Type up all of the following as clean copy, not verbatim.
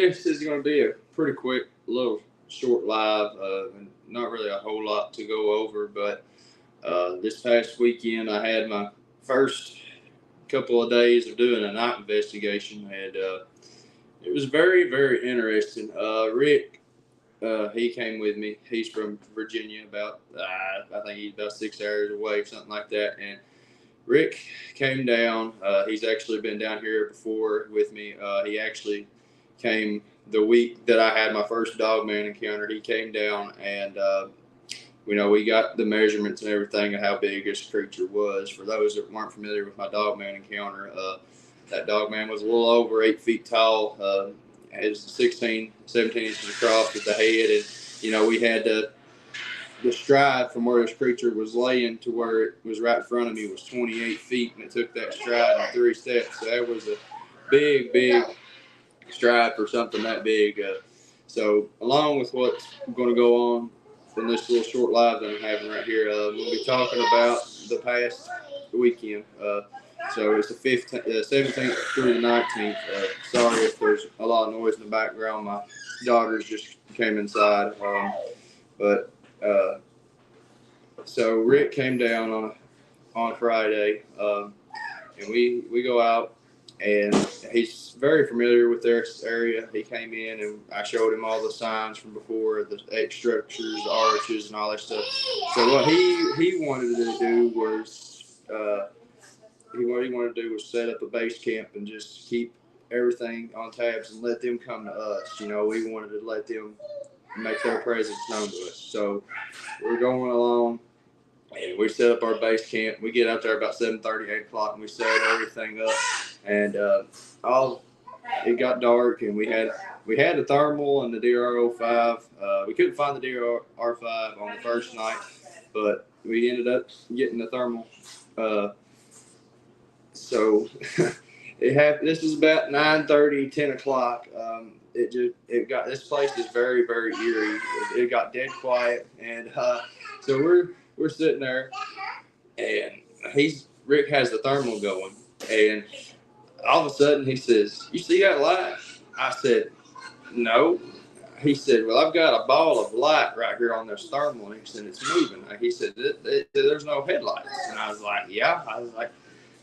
this is going to be a pretty quick, little short live, and not really a whole lot to go over. But this past weekend, I had my first couple of days of doing a night investigation, and it was very, very interesting. Rick, he came with me. He's from Virginia, about I think he's about 6 hours away, something like that, and Rick came down. He's actually been down here before with me. He actually came the week that I had my first dogman encounter. He came down and, we got the measurements and everything of how big this creature was. For those that weren't familiar with my dogman encounter, that dogman was a little over 8 feet tall. It was 16, 17 inches across with the head. And, we had the stride from where this creature was laying to where it was right in front of me was 28 feet, and it took that stride in 3 steps. So that was a big, big stride for something that big. So along with what's going to go on in this little short live that I'm having right here, we'll be talking about the past weekend. So it's the 17th through the 19th. Sorry if there's a lot of noise in the background. My daughters just came inside. So Rick came down on Friday, and we go out, and he's very familiar with this area. He came in, and I showed him all the signs from before, the X structures, the arches, and all that stuff. So what he wanted to do was set up a base camp and just keep everything on tabs and let them come to us. We wanted to let them make their presence known to us. So we're going along, and we set up our base camp. We get out there about 7:30, 8 o'clock, and we set everything up. And it got dark, and we had the thermal and the DRO5. We couldn't find the DRR5 on the first night, but we ended up getting the thermal. So this is about 9:30, 10 o'clock. This place is very, very eerie. It got dead quiet, and so we're sitting there, and Rick has the thermal going, and all of a sudden he says, "You see that light?" I said, "No." He said, "Well, I've got a ball of light right here on this thermal," and he said, "It's moving." He said, "There's no headlights," and I was like, "Yeah." I was like,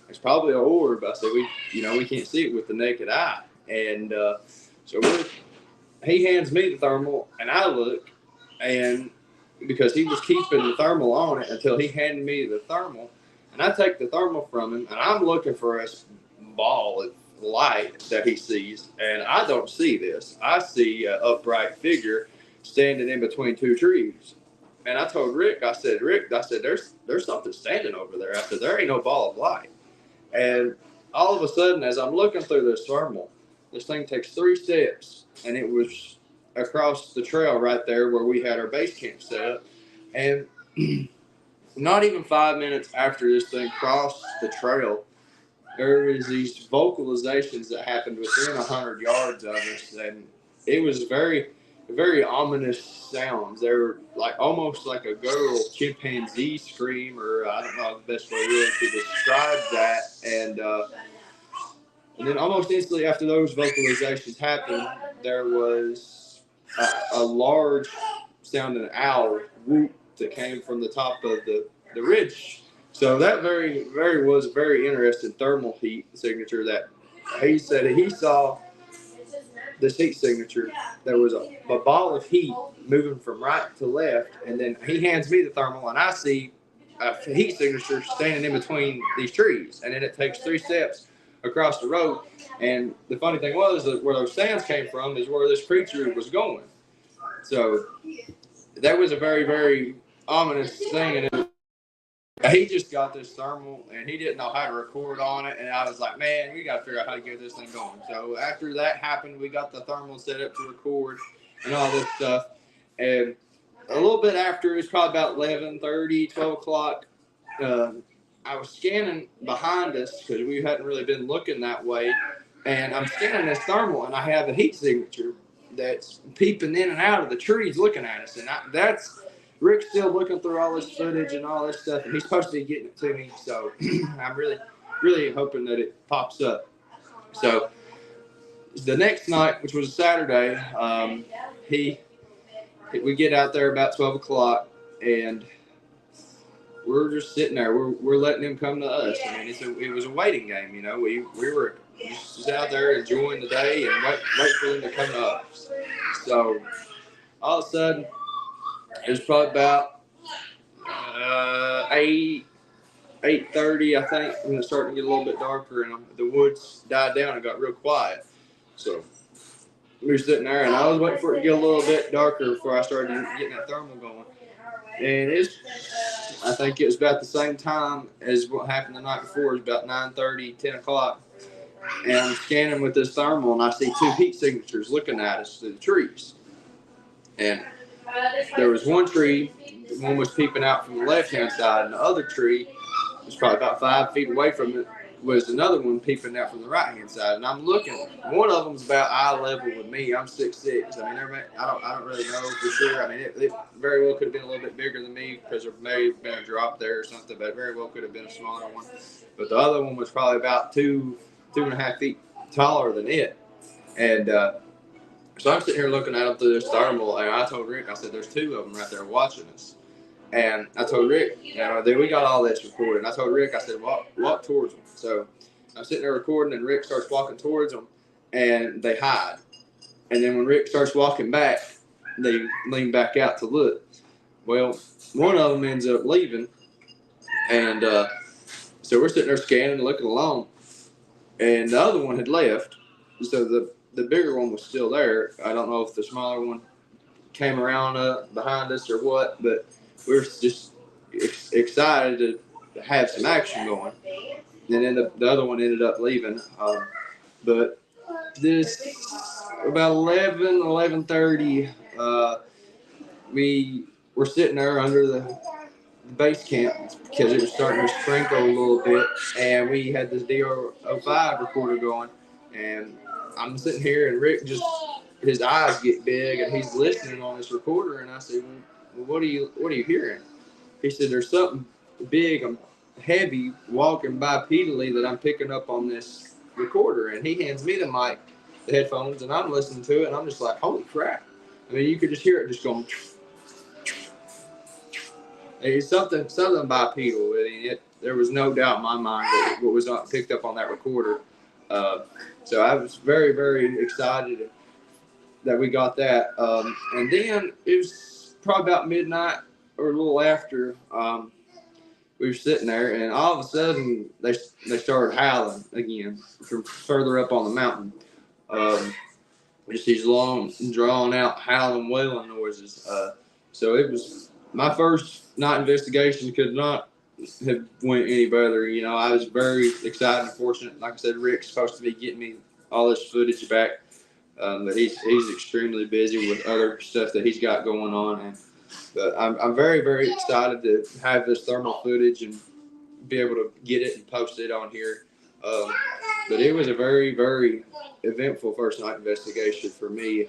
"It's probably an orb." I said, we can't see it with the naked eye," and so he hands me the thermal, and I look, and because he was keeping the thermal on it until he handed me the thermal, and I take the thermal from him, and I'm looking for a ball of light that he sees, and I don't see this. I see an upright figure standing in between two trees. And I told Rick, I said, there's something standing over there. I said, there ain't no ball of light. And all of a sudden, as I'm looking through this thermal, this thing takes 3 steps, and it was across the trail right there where we had our base camp set up. And not even 5 minutes after this thing crossed the trail, there is these vocalizations that happened within 100 yards of us, and it was very, very ominous sounds. They were almost like a guttural chimpanzee scream, or I don't know the best way really to describe that. And then almost instantly after those vocalizations happened, there was a large sounding owl whoop that came from the top of the ridge. So that was a very interesting thermal heat signature that he said he saw. This heat signature, there was a ball of heat moving from right to left, and then he hands me the thermal, and I see a heat signature standing in between these trees, and then it takes 3 steps across the road. And the funny thing was that where those sounds came from is where this creature was going. So that was a very, very ominous thing, and he just got this thermal, and he didn't know how to record on it, and I was like, man, we got to figure out how to get this thing going. So after that happened, we got the thermal set up to record and all this stuff, and a little bit after, it's probably about 11:30, 12 o'clock, I was scanning behind us because we hadn't really been looking that way, and I'm scanning this thermal, and I have a heat signature that's peeping in and out of the trees looking at us, and that's Rick's still looking through all this footage and all this stuff, and he's supposed to be getting it to me, so I'm really, really hoping that it pops up. So the next night, which was a Saturday, we get out there about 12 o'clock, and we're just sitting there. We're letting him come to us. I mean, it was a waiting game. We were just out there enjoying the day and wait for them to come to us. So all of a sudden, it was probably about 8:30, I think, when it started to get a little bit darker, and the woods died down and got real quiet. So we were sitting there, and I was waiting for it to get a little bit darker before I started getting that thermal going. And I think it was about the same time as what happened the night before. It was about 9:30, 10 o'clock. And I'm scanning with this thermal, and I see two heat signatures looking at us through the trees. And there was one tree, one was peeping out from the left-hand side, and the other tree was probably about 5 feet away from it, was another one peeping out from the right-hand side. And I'm looking, one of them's about eye level with me. I'm 6'6". I mean, I don't really know for sure. I mean, it very well could have been a little bit bigger than me because there may have been a drop there or something, but it very well could have been a smaller one. But the other one was probably about 2.5 feet taller than it. And so I'm sitting here looking at them through this thermal, and I told Rick, I said, there's two of them right there watching us. And I told Rick, we got all this recorded. And I told Rick, I said, walk towards them. So I'm sitting there recording, and Rick starts walking towards them, and they hide. And then when Rick starts walking back, they lean back out to look. Well, one of them ends up leaving, and so we're sitting there scanning and looking along, and the other one had left. So the bigger one was still there. I don't know if the smaller one came around behind us or what, but we were just excited to have some action going. And then the other one ended up leaving. But this, about 11:30, we were sitting there under the base camp because it was starting to sprinkle a little bit, and we had this DR05 recorder going, and I'm sitting here, and Rick his eyes get big, and he's listening on this recorder, and I said, well, what are you hearing? He said, there's something big, heavy, walking bipedally that I'm picking up on this recorder. And he hands me the mic, the headphones, and I'm listening to it, and I'm just like, holy crap. I mean, you could just hear it just going, it's something bipedal. I mean, there was no doubt in my mind that what was picked up on that recorder. So I was very, very excited that we got that. And then it was probably about midnight or a little after, we were sitting there, and all of a sudden they started howling again from further up on the mountain. Just these long, drawn out howling, wailing noises. So it was my first night investigation. Could not have went any better. I was very excited and fortunate. Like I said, Rick's supposed to be getting me all this footage back, but he's extremely busy with other stuff that he's got going on. But I'm very, very excited to have this thermal footage and be able to get it and post it on here. But it was a very, very eventful first night investigation for me.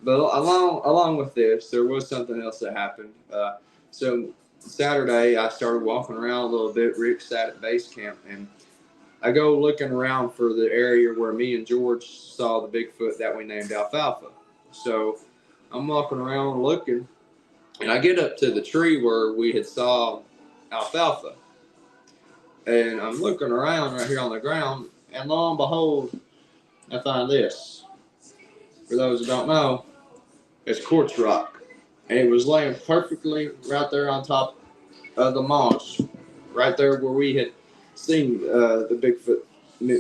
But along with this, there was something else that happened. So Saturday, I started walking around a little bit. Rick sat at base camp, and I go looking around for the area where me and George saw the Bigfoot that we named Alfalfa. So I'm walking around looking, and I get up to the tree where we had saw Alfalfa. And I'm looking around right here on the ground, and lo and behold, I find this. For those who don't know, it's quartz rock. And it was laying perfectly right there on top of the moss, right there where we had seen the Bigfoot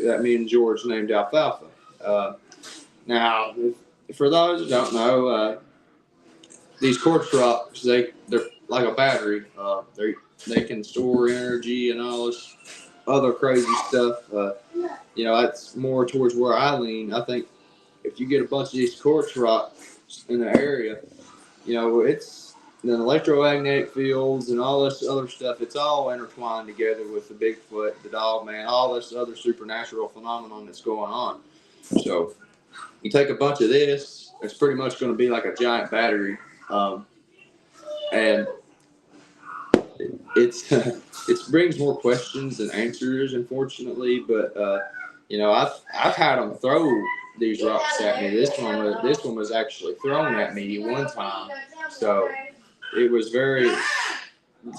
that me and George named Alfalfa. Now, for those who don't know, these quartz rocks, they're like a battery. They can store energy and all this other crazy stuff. That's more towards where I lean. I think if you get a bunch of these quartz rocks in the area, it's the electromagnetic fields and all this other stuff. It's all intertwined together with the Bigfoot, the dog man, all this other supernatural phenomenon that's going on. So you take a bunch of this, it's pretty much going to be like a giant battery. And it brings more questions than answers, unfortunately. But I've had them throw these rocks at me. This one was actually thrown at me one time. So it was very.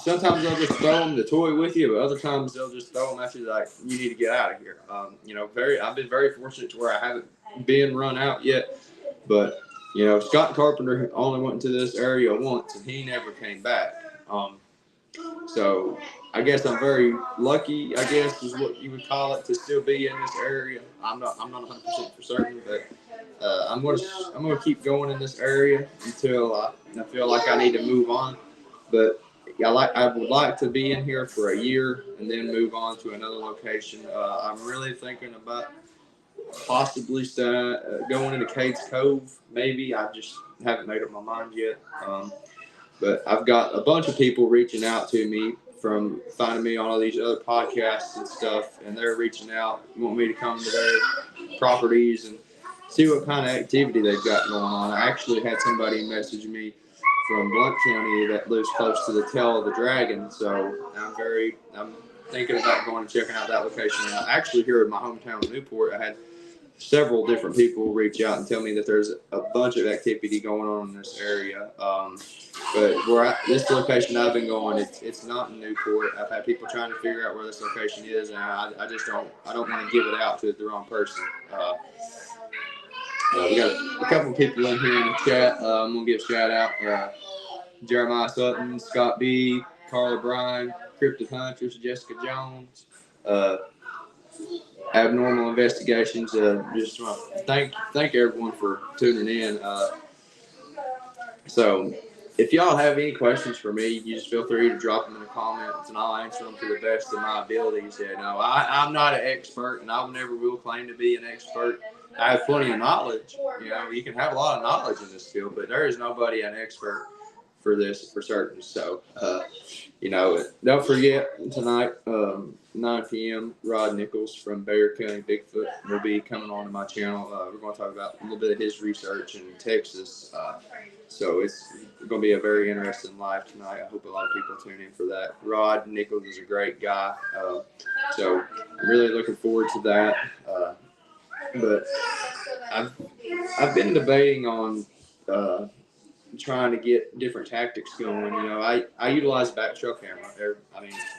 Sometimes they'll just throw them to toy with you, but other times they'll just throw them at you like, you need to get out of here. I've been very fortunate to where I haven't been run out yet, but Scott Carpenter only went into this area once and he never came back. So I guess I'm very lucky, I guess is what you would call it, to still be in this area. I'm not 100% for certain, but I'm gonna keep going in this area until I feel like I need to move on. But I would like to be in here for a year and then move on to another location. I'm really thinking about possibly going into Cades Cove. Maybe I just haven't made up my mind yet. But I've got a bunch of people reaching out to me from finding me on all these other podcasts and stuff, and they're reaching out, want me to come to their properties and see what kind of activity they've got going on. I actually had somebody message me from Blount County that lives close to the Tail of the Dragon, so I'm thinking about going and checking out that location. And actually, here in my hometown of Newport, I had several different people reach out and tell me that there's a bunch of activity going on in this area. But this location I've been going, it's not in Newport. I've had people trying to figure out where this location is, and I don't want to give it out to the wrong person. We got a couple of people in here in the chat. I'm going to give a shout out. Jeremiah Sutton, Scott B., Carla Bryan, Cryptid Hunters, Jessica Jones, Abnormal Investigations. Just want to thank everyone for tuning in. So if y'all have any questions for me, you just feel free to drop them in the comments, and I'll answer them to the best of my abilities. I'm not an expert, and I never will claim to be an expert. I have plenty of knowledge. You can have a lot of knowledge in this field, but there is nobody an expert for this for certain. So, don't forget tonight, 9 p.m., Rod Nichols from Bexar County Bigfoot will be coming on to my channel. We're going to talk about a little bit of his research in Texas. So it's going to be a very interesting live tonight. I hope a lot of people tune in for that. Rod Nichols is a great guy. So I'm really looking forward to that. But I've been debating on trying to get different tactics going. I utilize a back trail camera.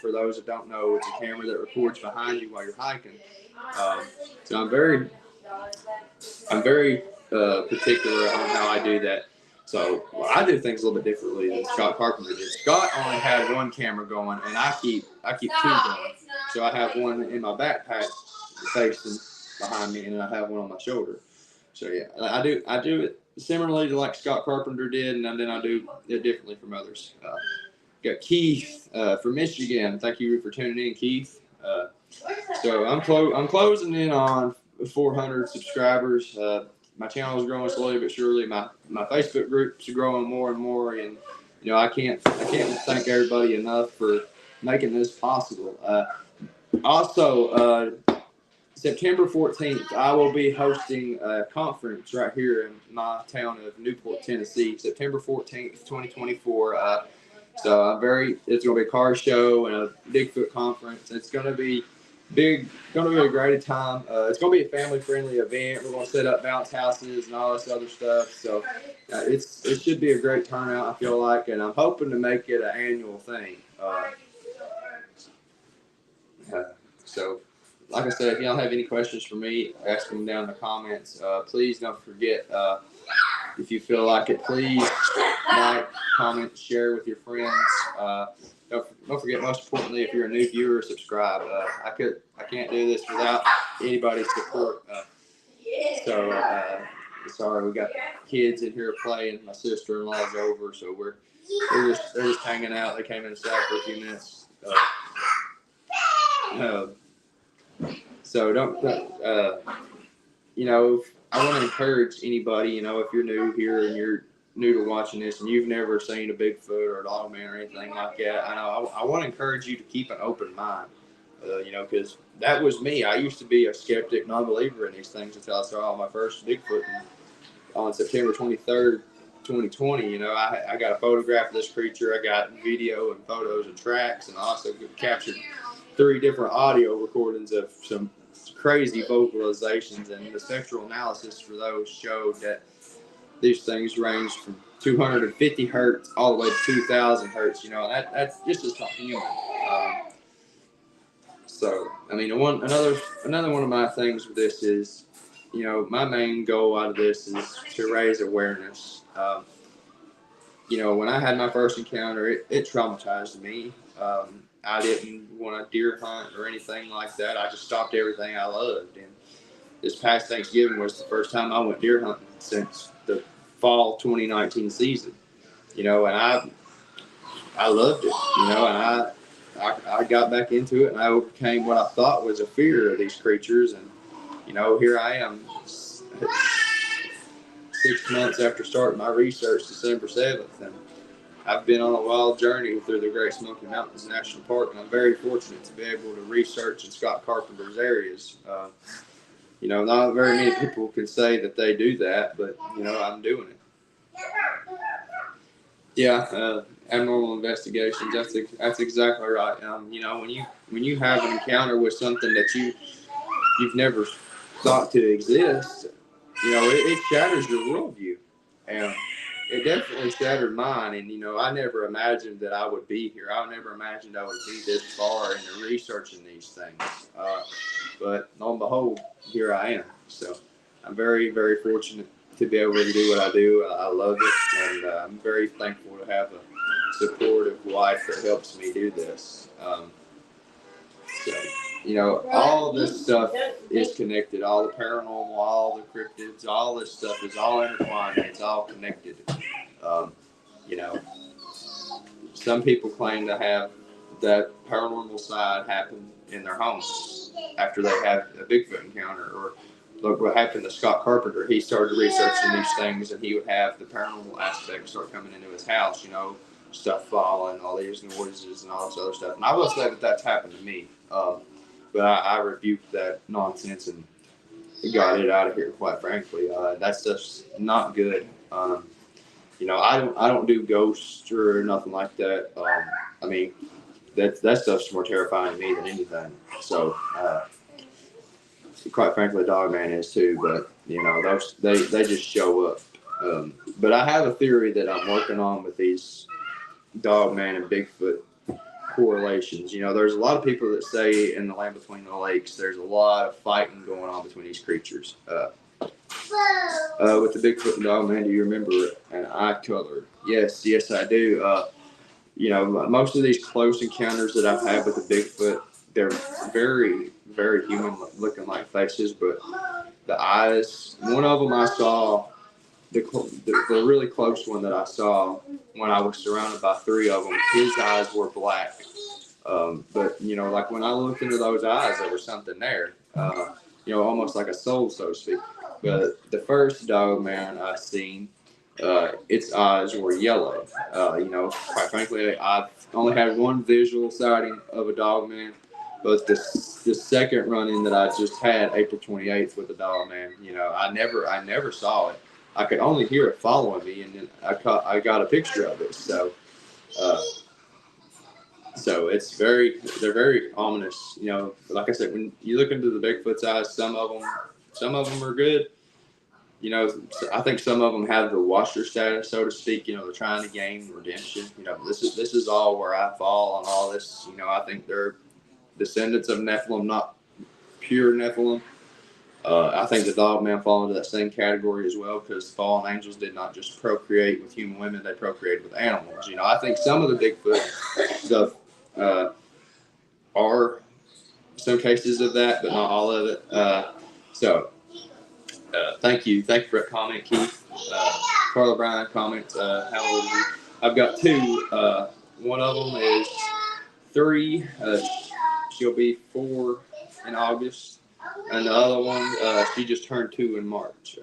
For those that don't know, it's a camera that records behind you while you're hiking. So I'm very particular on how I do that. So I do things a little bit differently than Scott Carpenter did. Scott only had one camera going, and I keep two going. So I have one in my backpack facing behind me, and I have one on my shoulder. So yeah, I do it similarly to like Scott Carpenter did, and then I do it differently from others. Got Keith from Michigan. Thank you for tuning in, Keith. So I'm closing in on 400 subscribers. My channel is growing slowly but surely. My Facebook groups are growing more and more, and I can't thank everybody enough for making this possible. Also, September 14th, I will be hosting a conference right here in my town of Newport, Tennessee. September 14th, 2024. So it's going to be a car show and a Bigfoot conference. It's going to be big, going to be a great time. It's going to be a family-friendly event. We're going to set up bounce houses and all this other stuff. So it should be a great turnout, I feel like, and I'm hoping to make it an annual thing. So, like I said, if y'all have any questions for me, ask them down in the comments. Please don't forget, if you feel like it, please like, comment, share with your friends. Don't forget, most importantly, if you're a new viewer, subscribe. I can't do this without anybody's support. Sorry, we got kids in here playing. My sister-in-law's over, so they're just hanging out. They came inside for a few minutes. So I want to encourage anybody, if you're new here and you're new to watching this and you've never seen a Bigfoot or a dog man or anything like that, I want to encourage you to keep an open mind, because that was me. I used to be a skeptic, non-believer in these things until I saw my first Bigfoot on September 23rd, 2020. I got a photograph of this creature. I got video and photos and tracks, and I also captured 3 different audio recordings of some crazy vocalizations, and the spectral analysis for those showed that these things range from 250 hertz all the way to 2,000 hertz. That's just as not human. So I mean, another one of my things with this is, my main goal out of this is to raise awareness. When I had my first encounter, it traumatized me. I didn't want to deer hunt or anything like that. I just stopped everything I loved. And this past Thanksgiving was the first time I went deer hunting since the fall 2019 season. And I loved it. And I got back into it, and I overcame what I thought was a fear of these creatures. And here I am, 6 months after starting my research, December 7th, and I've been on a wild journey through the Great Smoky Mountains National Park, and I'm very fortunate to be able to research in Scott Carpenter's areas. Not very many people can say that they do that, but I'm doing it. Yeah, abnormal investigations. That's exactly right. When you have an encounter with something that you've never thought to exist, it shatters your worldview, and it definitely shattered mine. And I never imagined that I would be here. I never imagined I would be this far into researching these things. But lo and behold, here I am. So I'm very, very fortunate to be able to do what I do. I love it, and I'm very thankful to have a supportive wife that helps me do this. All this stuff is connected. All the paranormal, all the cryptids, all this stuff is all intertwined. It's all connected. Some people claim to have that paranormal side happen in their homes after they have a Bigfoot encounter. Or look what happened to Scott Carpenter. He started researching these things, and he would have the paranormal aspect start coming into his house. Stuff falling, all these noises, and all this other stuff. And I will say that that's happened to me. But I rebuked that nonsense and got it out of here, quite frankly. That's just not good. I don't do ghosts or nothing like that. I mean, that stuff's more terrifying to me than anything. So, quite frankly, Dogman is too. But those they just show up. But I have a theory that I'm working on with these Dogman and Bigfoot correlations. There's a lot of people that say in the land between the lakes, there's a lot of fighting going on between these creatures. With the Bigfoot and Dogman, do you remember an eye color? Yes, I do. Most of these close encounters that I've had with the Bigfoot, they're very, very human looking like faces, but the eyes, one of them I saw, the really close one that I saw when I was surrounded by 3 of them, his eyes were black. But like when I looked into those eyes, there was something there. Almost like a soul, so to speak. But the first Dogman I seen, its eyes were yellow. Quite frankly, I've only had one visual sighting of a Dogman, but the second run-in that I just had, April 28th, with the Dogman, I never saw it. I could only hear it following me, and then I got a picture of it. So they're very ominous. Like I said, when you look into the Bigfoot's eyes, some of them are good. I think some of them have the watcher status, so to speak. They're trying to gain redemption. This is all where I fall on all this. I think they're descendants of Nephilim, not pure Nephilim. I think the Dogman fall into that same category as well, because fallen angels did not just procreate with human women; they procreated with animals. I think some of the Bigfoot stuff are some cases of that, but not all of it. Thank you for that comment, Keith. Carla Bryan comments, how old are you? I've got 2. One of them is 3. She'll be 4 in August. And the other one, she just turned 2 in March.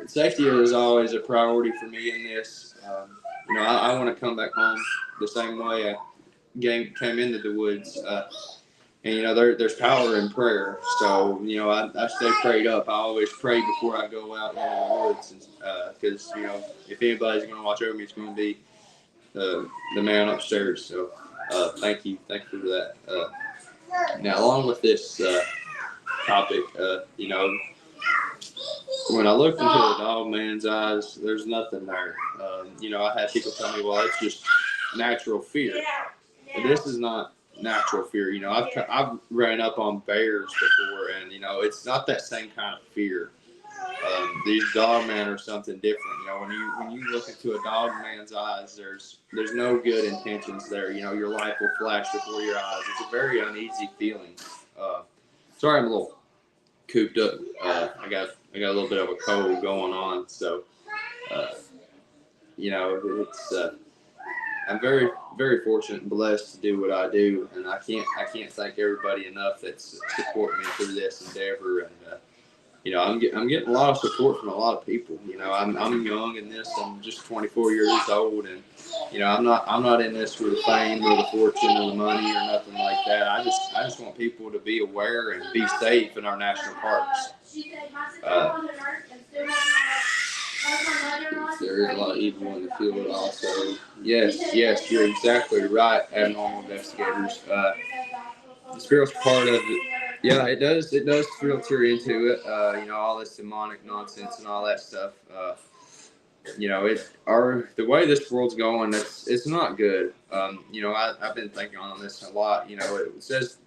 Safety is always a priority for me in this. I want to come back home the same way I came into the woods. And there's power in prayer. So I stay prayed up. I always pray before I go out into the woods, because if anybody's going to watch over me, it's going to be the man upstairs. So thank you for that. Now, along with this topic. When I looked into the dog man's eyes, there's nothing there. I had people tell me, well, it's just natural fear. But this is not natural fear. I've ran up on bears before, and it's not that same kind of fear. These dog men are something different. When you look into a dog man's eyes, there's no good intentions there. Your life will flash before your eyes. It's a very uneasy feeling. Sorry, I'm a little cooped up. I got a little bit of a cold going on, so it's. I'm very, very fortunate and blessed to do what I do, and I can't thank everybody enough that's support me through this endeavor. And I'm getting a lot of support from a lot of people. I'm young in this. I'm just 24 years old, and I'm not in this for the fame or the fortune or the money or nothing like that. I just want people to be aware and be safe in our national parks. There is a lot of evil in the field also. Yes, you're exactly right, abnormal investigators. The spiritual part of it, yeah, it does filter into it. All this demonic nonsense and all that stuff. The way this world's going, it's not good. I've been thinking on this a lot. It says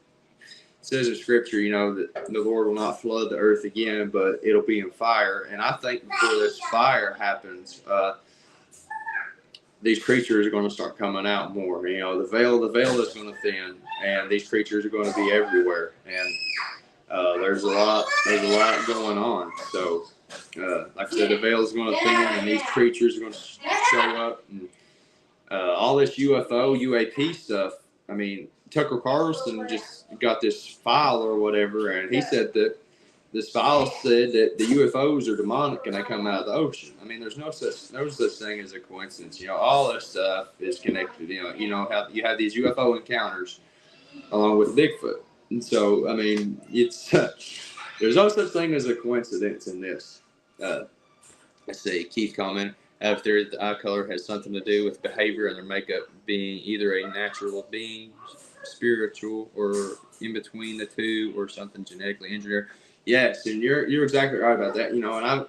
in scripture, that the Lord will not flood the earth again, but it'll be in fire. And I think before this fire happens, these creatures are going to start coming out more. The veil is going to thin, and these creatures are going to be everywhere. And there's a lot going on. So, like I said, the veil is going to thin, and these creatures are going to show up. And all this UAP stuff. I mean, Tucker Carlson just got this file or whatever, and he said that this file said that the UFOs are demonic and they come out of the ocean. I mean, there's no such thing as a coincidence. All this stuff is connected. How you have these UFO encounters along with Bigfoot, and so I mean, it's there's no such thing as a coincidence in this. Let's see, Keith comment. If the eye color has something to do with behavior and their makeup being either a natural being, spiritual, or in between the two, or something genetically engineered. Yes, and you're exactly right about that. And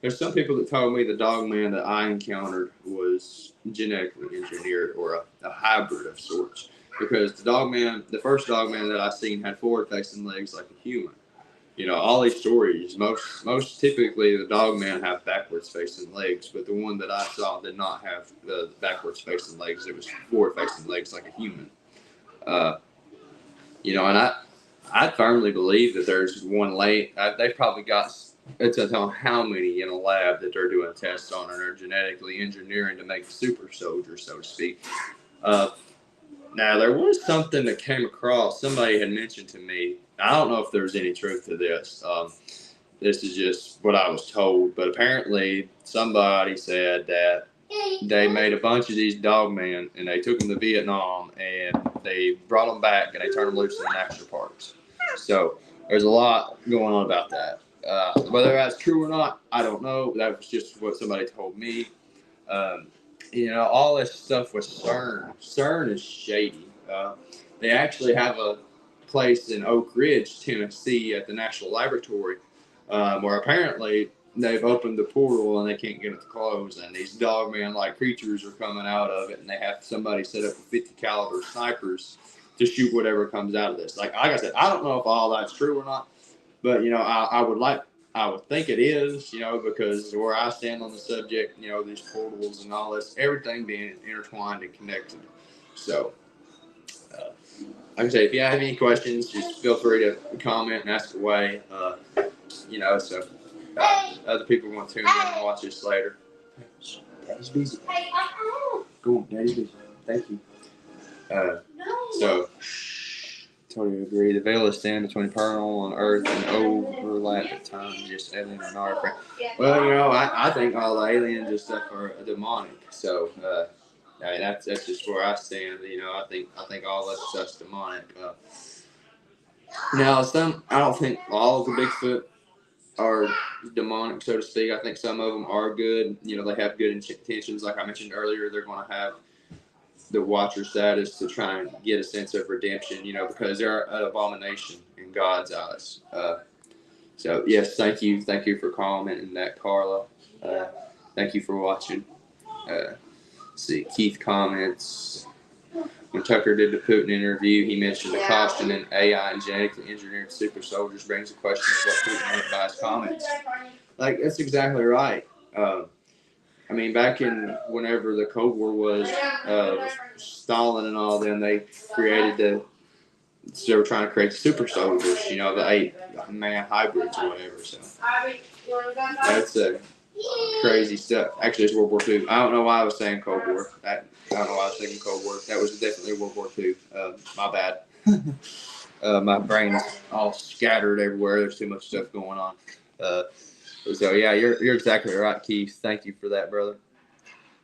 there's some people that told me the dog man that I encountered was genetically engineered or a hybrid of sorts, because the first dog man that I seen had forward-facing legs like a human. All these stories, most typically the dog man have backwards facing legs, but the one that I saw did not have the backwards facing legs. It was forward facing legs like a human. And I firmly believe that there's one they probably got, it's on how many in a lab that they're doing tests on, and they're genetically engineering to make super soldiers, so to speak. Now, there was something that came across, somebody had mentioned to me. I don't know if there's any truth to this. This is just what I was told, but apparently somebody said that they made a bunch of these dog men and they took them to Vietnam and they brought them back and they turned them loose in the national parks. So there's a lot going on about that. Whether that's true or not, I don't know. That was just what somebody told me. All this stuff with CERN. CERN is shady. They actually have a place in Oak Ridge, Tennessee, at the National Laboratory, where apparently they've opened the portal and they can't get it to close, and these dogman-like creatures are coming out of it, and they have somebody set up 50 caliber snipers to shoot whatever comes out of this. Like I said, I don't know if all that's true or not, but I would think it is, because where I stand on the subject, these portals and all this, everything being intertwined and connected. So, like I say, if you have any questions, just feel free to comment and ask away. Other people want to tune in and watch this later. Daddy's busy. Go on, Daddy's busy. Thank you. So, totally agree. The veil is thin between paranormal on Earth and overlap at times, just alien and our friend. Well, I think all the aliens and stuff are demonic. So, that's just where I stand. I think all that stuff's demonic. Now, I don't think all of the Bigfoot are demonic, so to speak. I think some of them are good. They have good intentions. Like I mentioned earlier, they're going to have the Watcher status to try and get a sense of redemption, because they're an abomination in God's eyes. So yes, thank you for commenting that, Carla. Thank you for watching. See, Keith comments. When Tucker did the Putin interview, he mentioned the caution in AI and genetically engineered super soldiers brings the question of what Putin meant by his comments. Like, that's exactly right. I mean, back in whenever the Cold War was, Stalin and all them, they were trying to create the super soldiers, the 8-man hybrids or whatever. So that's crazy stuff. Actually, it's World War II. I don't know why I was saying Cold War. I don't know why I was thinking Cold War. That was definitely World War II. My bad. My brain's all scattered everywhere. There's too much stuff going on. So yeah, you're exactly right, Keith. Thank you for that, brother.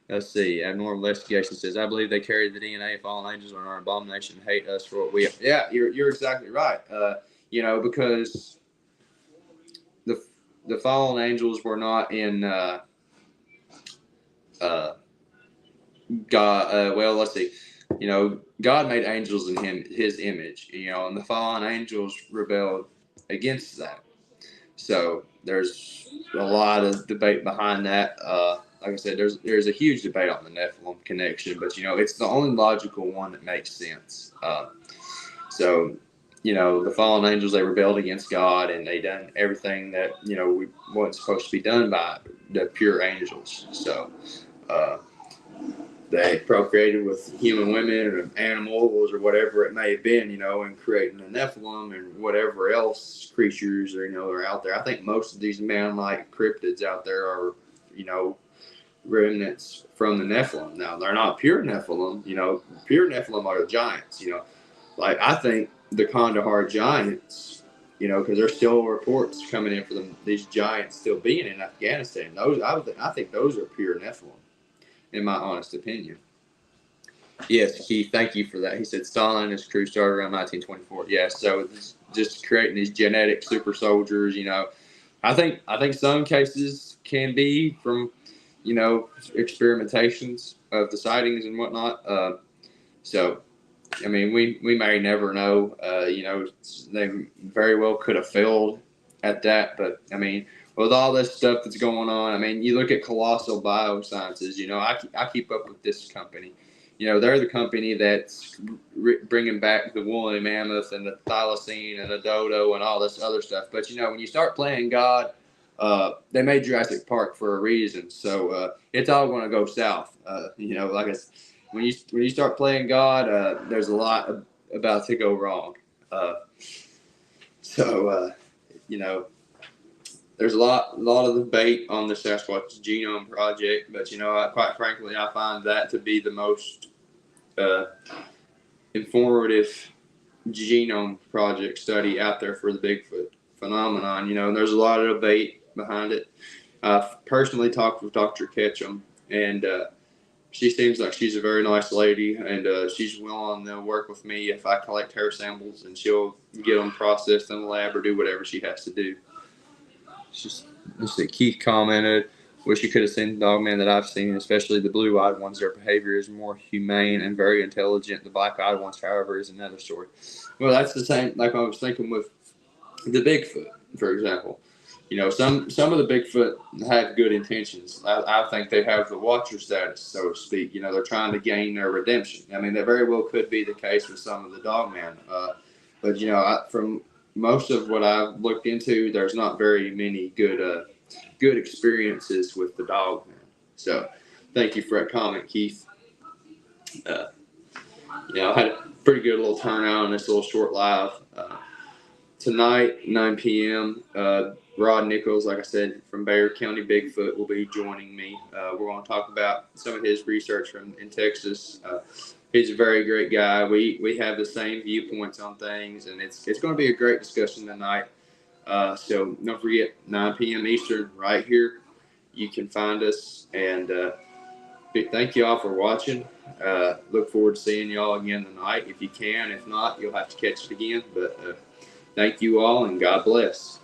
Let's see. Abnormal investigation says, I believe they carried the DNA of fallen angels and are an abomination and hate us for what we have. Yeah, you're exactly right. Because the fallen angels were not in God. Well, let's see. God made angels in His image. And the fallen angels rebelled against that. So there's a lot of debate behind that. Like I said, there's a huge debate on the Nephilim connection, but it's the only logical one that makes sense. So the fallen angels, they rebelled against God, and they done everything that we wasn't supposed to be done by the pure angels. So they procreated with human women or animals or whatever it may have been, and creating the Nephilim and whatever else creatures are out there. I think most of these man-like cryptids out there are, remnants from the Nephilim. Now, they're not pure Nephilim. Pure Nephilim are the giants. Like I think the Kandahar giants, because there's still reports coming in for these giants still being in Afghanistan. I think those are pure Nephilim, in my honest opinion. Yes, Keith, thank you for that. He said Stalin and his crew started around 1924. Yeah, so just creating these genetic super soldiers. I think some cases can be from experimentations of the sightings and whatnot. So I mean, we may never know. They very well could have failed at that, but I mean, with all this stuff that's going on, I mean, you look at Colossal Biosciences. I keep up with this company. They're the company that's bringing back the woolly mammoth and the thylacine and the dodo and all this other stuff. But when you start playing God, they made Jurassic Park for a reason. So it's all going to go south. Like when you start playing God, there's a lot about to go wrong. There's a lot of debate on the Sasquatch Genome Project, but quite frankly, I find that to be the most informative genome project study out there for the Bigfoot phenomenon. There's a lot of debate behind it. I've personally talked with Dr. Ketchum, and she seems like she's a very nice lady, and she's willing to work with me if I collect hair samples, and she'll get them processed in the lab or do whatever she has to do. Let's see, Keith commented, wish you could have seen the dogman that I've seen, especially the blue-eyed ones. Their behavior is more humane and very intelligent. The black-eyed ones, however, is another story. Well, that's the same, like I was thinking with the Bigfoot, for example. Some of the Bigfoot have good intentions. I think they have the watcher status, so to speak. They're trying to gain their redemption. I mean, that very well could be the case with some of the dogman. But from most of what I've looked into, there's not very many good experiences with the dogman. So, thank you for that comment, Keith. I had a pretty good little turnout on this little short live. Tonight, 9 p.m., Rod Nichols, like I said, from Bexar County Bigfoot, will be joining me. We're going to talk about some of his research in Texas. He's a very great guy. We have the same viewpoints on things, and it's going to be a great discussion tonight. So don't forget, 9 p.m. Eastern, right here. You can find us, and thank you all for watching. Look forward to seeing y'all again tonight if you can. If not, you'll have to catch it again. But thank you all, and God bless.